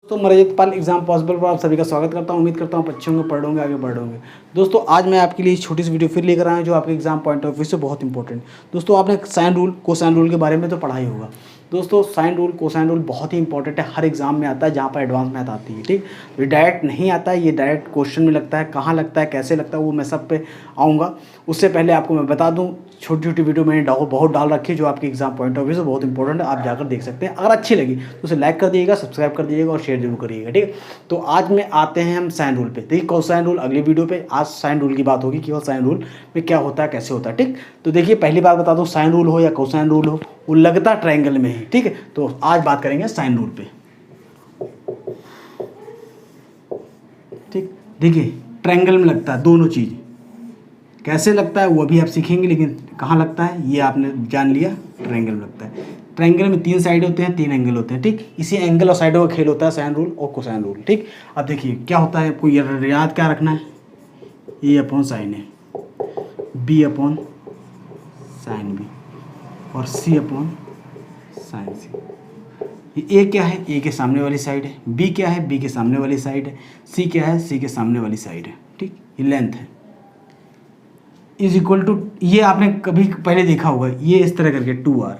दोस्तों मैं रजतपाल exam possible पर आप सभी का स्वागत करता हूं। उम्मीद करता हूं अच्छे होंगे, पढ़ होंगे, आगे बढ़ होंगे। दोस्तों आज मैं आपके लिए छोटी सी वीडियो फिर लेकर आया हूं जो आपके एग्जाम पॉइंट ऑफ व्यू से बहुत इंपॉर्टेंट। दोस्तों आपने साइन रूल कोसाइन रूल के बारे में तो पढ़ा ही होगा। दोस्तों साइन रूल कोसाइन रूल बहुत ही इंपॉर्टेंट है, हर एग्जाम में आता है जहाँ पर एडवांस मैथ आती है। ठीक, ये डायरेक्ट नहीं आता है, ये डायरेक्ट क्वेश्चन में लगता है। कहाँ लगता है, कैसे लगता है, वो मैं सब पे आऊँगा। उससे पहले आपको मैं बता दूँ, छोटी छोटी वीडियो मैंने बहुत डाल रखी है जो आपके एग्जाम पॉइंट ऑफ व्यू से बहुत इंपॉर्टेंट है, आप जाकर देख सकते हैं। अगर अच्छी लगी तो उसे लाइक कर दीजिएगा, सब्सक्राइब कर दीजिएगा और शेयर जरूर करिएगा। ठीक है, तो आज में आते हैं हम साइन रूल पे। देखिए कोसाइन रूल अगली वीडियो पे, आज साइन रूल की बात होगी, केवल साइन रूल में क्या होता है, कैसे होता है। ठीक, तो देखिए पहली बात बता दूँ, साइन रूल हो या कोसाइन रूल हो, वो लगता ट्रायंगल में ही। ठीक है, तो आज बात करेंगे साइन रूल पे। ठीक, देखिए ट्रायंगल में लगता है दोनों चीज़, कैसे लगता है वो अभी आप सीखेंगे, लेकिन कहाँ लगता है ये आपने जान लिया, ट्रायंगल में लगता है। ट्रायंगल में 3 साइड होते हैं, 3 एंगल होते हैं। ठीक, इसी एंगल और साइडों का खेल होता है साइन रूल और कोसाइन रूल। ठीक, अब देखिए क्या होता है, आपको याद क्या रखना है, ए अपॉन साइन ए, बी अपॉन साइन बी और सी अपॉन साइन सी। ये ए क्या है, ए के सामने वाली साइड है, बी क्या है, बी के सामने वाली साइड है, सी क्या है, सी के सामने वाली साइड है। ठीक, ये लेंथ है, इज इक्वल टू, ये आपने कभी पहले देखा होगा, ये इस तरह करके 2r।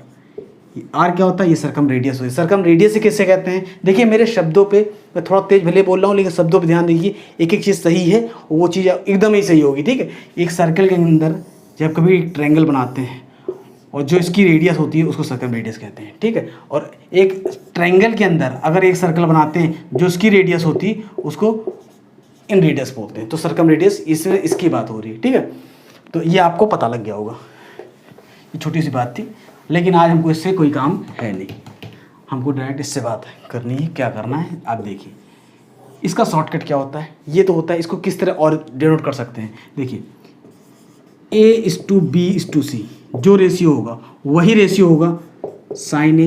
आर क्या होता है, ये सर्कम रेडियस होती है। सर्कम रेडियस से किससे कहते हैं, देखिए मेरे शब्दों पे मैं थोड़ा तेज भले बोल रहा हूँ, लेकिन शब्दों पे ध्यान दीजिए, एक एक चीज़ सही है वो चीज़ एकदम ही सही होगी। ठीक है, एक सर्कल के अंदर जब कभी एक ट्रायंगल बनाते हैं और जो इसकी रेडियस होती है उसको सर्कम रेडियस कहते हैं। ठीक है, और एक ट्रायंगल के अंदर अगर एक सर्कल बनाते हैं जो उसकी रेडियस होती है उसको इन रेडियस बोलते हैं। तो सर्कम रेडियस इसमें इसकी बात हो रही है। ठीक है, तो ये आपको पता लग गया होगा, ये छोटी सी बात थी, लेकिन आज हमको इससे कोई काम है नहीं, हमको डायरेक्ट इससे बात करनी है। क्या करना है आप देखिए, इसका शॉर्टकट क्या होता है, ये तो होता है, इसको किस तरह और डिनोट कर सकते हैं। देखिए A:B:C, जो रेशियो होगा वही रेशियो होगा साइन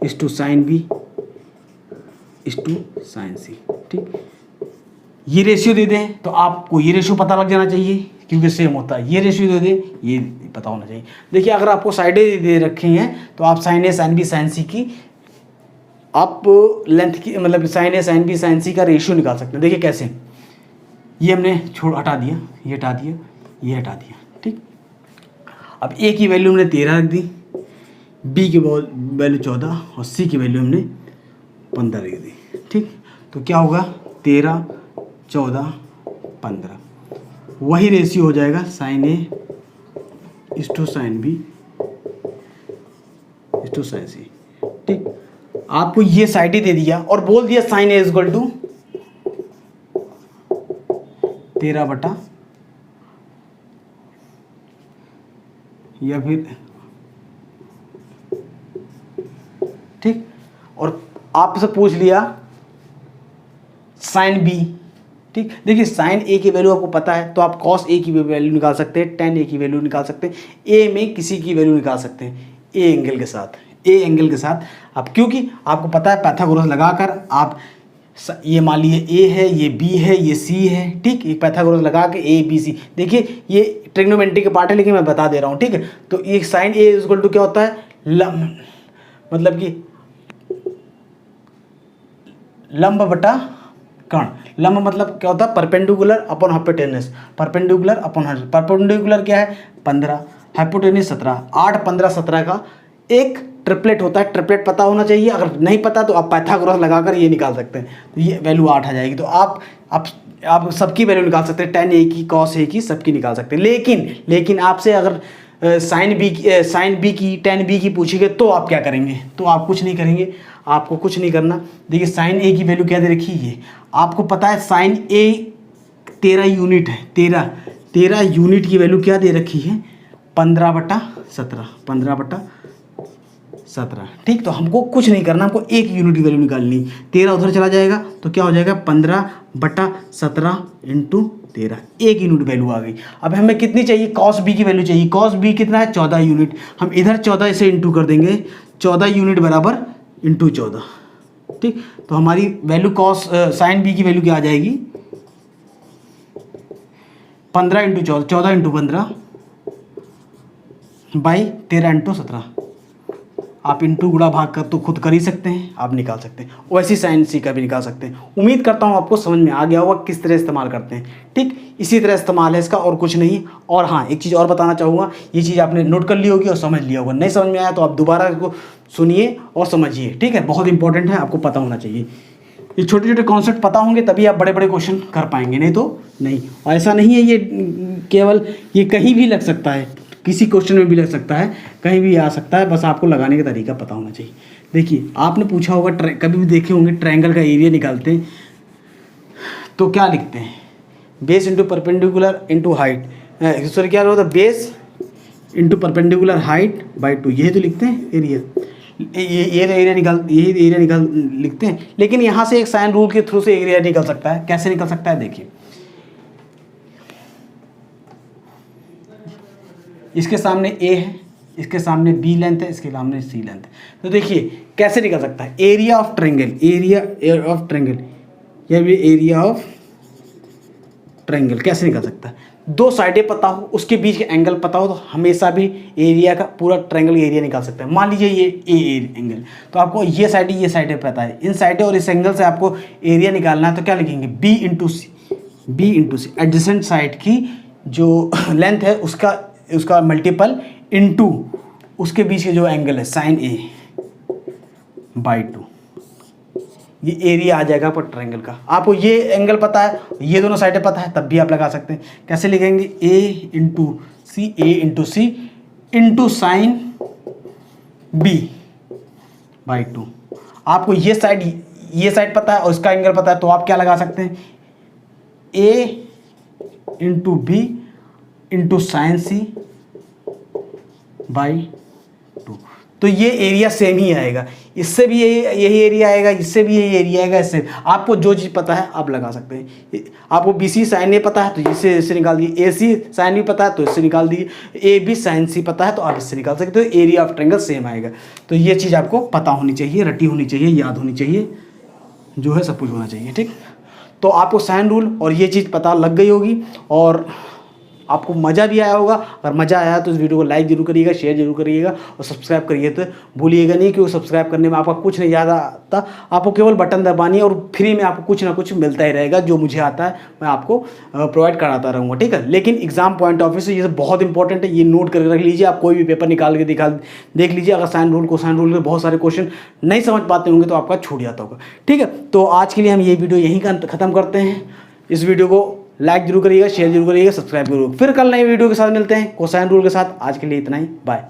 A:साइन B:साइन C। ठीक, ये रेशियो दे दें तो आपको ये रेशियो पता लग जाना चाहिए क्योंकि सेम होता है। ये रेशियो दे दें, ये पता होना चाहिए। देखिए अगर आपको साइडें दे रखी हैं तो आप sine A sine B sine C की आप लेंथ की, मतलब sine A sine B sine C का रेशियो निकाल सकते हैं। देखिए कैसे, ये हमने हटा दिया, ये हटा दिया, ये हटा दिया। ठीक, अब A की वैल्यू हमने 13 रख दी, B की वैल्यू 14 और C की वैल्यू हमने 15 रख दी। ठीक, तो क्या होगा, 13 14 15, वही रेशियो हो जाएगा साइन A:साइन B:साइन C। ठीक, आपको ये साइड ही दे दिया और बोल दिया साइन A इक्वल टू 13 या फिर, ठीक, और आपसे पूछ लिया साइन B। ठीक, देखिए साइन A की वैल्यू आपको पता है तो आप कॉस A की वैल्यू निकाल सकते हैं, टेन A की वैल्यू निकाल सकते हैं, A में किसी की वैल्यू निकाल सकते हैं A एंगल के साथ, A एंगल के साथ आप, क्योंकि आपको पता है पाइथागोरस लगाकर आप, ये मान लीजिए A है, ये B है, ये C है। ठीक, ये पाइथागोरस लगा के ABC, देखिए ये ट्रिग्नोमेट्री के पार्ट है लेकिन मैं बता दे रहा हूँ। ठीक है, तो ये साइन A इक्वल टू क्या होता है, मतलब कि लंब बटा कर्ण। लंब मतलब क्या होता है, perpendicular upon hypotenuse, perpendicular upon, perpendicular क्या है 15, हाइपोटेनस 17, 8 15 17 का एक ट्रिपलेट होता है। ट्रिपलेट पता होना चाहिए, अगर नहीं पता तो आप पाइथागोरस लगाकर ये निकाल सकते हैं, तो ये वैल्यू 8 आ जाएगी। तो आप सबकी वैल्यू निकाल सकते हैं, टेन A की, कॉस A की, सबकी निकाल सकते हैं। लेकिन आपसे अगर साइन B की, टेन B की पूछेंगे तो आप क्या करेंगे, तो आप कुछ नहीं करेंगे, आपको कुछ नहीं करना। देखिए साइन A की वैल्यू क्या दे रखी है, आपको पता है साइन A 13 यूनिट है, 13 यूनिट की वैल्यू क्या दे रखी है, 15/17। ठीक, तो हमको कुछ नहीं करना, हमको एक यूनिट की वैल्यू निकालनी। 13 उधर चला जाएगा तो क्या हो जाएगा, 15/17 इंटू 13, एक यूनिट वैल्यू आ गई। अब हमें कितनी चाहिए, कॉस B की वैल्यू चाहिए। कॉस B कितना है, 14 यूनिट। हम इधर 14 से इंटू कर देंगे, 14 यूनिट बराबर इंटू 14। ठीक, तो हमारी वैल्यू कॉस साइन B की वैल्यू क्या आ जाएगी, 15 इंटू 14, 14 इंटू 15 बाई 13 इंटू 17। आप इंटू गुणा भाग कर तो खुद कर ही सकते हैं, आप निकाल सकते हैं। वैसे साइन सी का भी निकाल सकते हैं। उम्मीद करता हूँ आपको समझ में आ गया होगा किस तरह इस्तेमाल करते हैं। ठीक, इसी तरह इस्तेमाल है इसका और कुछ नहीं। और हाँ, एक चीज़ और बताना चाहूँगा, ये चीज़ आपने नोट कर ली होगी और समझ लिया होगा। नहीं समझ में आया तो आप दोबारा इसको सुनिए और समझिए। ठीक है, बहुत इंपॉर्टेंट है, आपको पता होना चाहिए। ये छोटे छोटे कॉन्सेप्ट पता होंगे तभी आप बड़े बड़े क्वेश्चन कर पाएंगे, नहीं तो नहीं। और ऐसा नहीं है ये केवल, ये कहीं भी लग सकता है, किसी क्वेश्चन में भी लग सकता है, कहीं भी आ सकता है, बस आपको लगाने का तरीका पता होना चाहिए। देखिए, आपने पूछा होगा, कभी भी देखे होंगे ट्रायंगल का एरिया निकालते हैं तो क्या लिखते हैं, base into perpendicular into height, sorry क्या होता है, base into perpendicular height by 2, यही तो लिखते हैं एरिया। यही एरिया निकाल लिखते हैं। लेकिन यहाँ से एक साइन रूल के थ्रू से एरिया निकल सकता है। कैसे निकल सकता है, देखिए, इसके सामने ए है, इसके सामने बी लेंथ है, इसके सामने सी लेंथ है। तो देखिए कैसे निकल सकता है, area of triangle, area of triangle, या भी एरिया ऑफ ट्रायंगल कैसे निकल सकता है, दो साइडें पता हो, उसके बीच के एंगल पता हो तो हमेशा भी एरिया का पूरा ट्रायंगल एरिया निकाल सकते हैं। मान लीजिए ये ए एंगल, तो आपको ये साइडें पता है, इन साइडें और इस एंगल से आपको एरिया निकालना है तो क्या लिखेंगे, बी इंटू सी, एडजेसेंट साइड की जो लेंथ है उसका मल्टीपल इंटू उसके बीच के जो एंगल है साइन ए बाई 2, ये एरिया आ जाएगा पर ट्रायंगल का। आपको ये एंगल पता है, ये दोनों साइडें पता है, तब भी आप लगा सकते हैं। कैसे लिखेंगे, A into C into sine B by 2। आपको ये साइड पता है और इसका एंगल पता है तो आप क्या लगा सकते हैं, A into B into sine C by 2। तो ये एरिया सेम ही आएगा, इससे भी यही एरिया आएगा, इससे भी यही एरिया आएगा, इससे आपको जो चीज़ पता है आप लगा सकते हैं। आपको बी सी साइन ए पता है तो इससे निकाल दिए, ए सी साइन बी पता है तो इससे निकाल दिए, ए बी साइन सी पता है तो आप इससे निकाल सकते हो। एरिया ऑफ ट्रायंगल सेम आएगा। तो ये चीज़ आपको पता होनी चाहिए, रटी होनी चाहिए, याद होनी चाहिए, जो है सब कुछ होना चाहिए। ठीक, तो आपको साइन रूल और ये चीज़ पता लग गई होगी और आपको मज़ा भी आया होगा। अगर मज़ा आया तो इस वीडियो को लाइक जरूर करिएगा, शेयर जरूर करिएगा और सब्सक्राइब करिए तो भूलिएगा नहीं, क्योंकि सब्सक्राइब करने में आपका कुछ नहीं ज़्यादा आता, आपको केवल बटन दबानी है और फ्री में आपको कुछ ना कुछ मिलता ही रहेगा। जो मुझे आता है मैं आपको प्रोवाइड कराता रहूँगा। ठीक है, लेकिन एग्जाम पॉइंट ऑफ व्यू से ये बहुत इंपॉर्टेंट है, ये नोट करके रख लीजिए। आप कोई भी पेपर निकाल के देख लीजिए, अगर साइन रूल के बहुत सारे क्वेश्चन नहीं समझ पाते होंगे तो आपका छूट जाता होगा। ठीक है, तो आज के लिए हम ये वीडियो यहीं ख़त्म करते हैं। इस वीडियो को लाइक जरूर करिएगा, शेयर जरूर करिएगा, सब्सक्राइब जरूर। फिर कल नई वीडियो के साथ मिलते हैं कोसाइन रूल के साथ। आज के लिए इतना ही, बाय।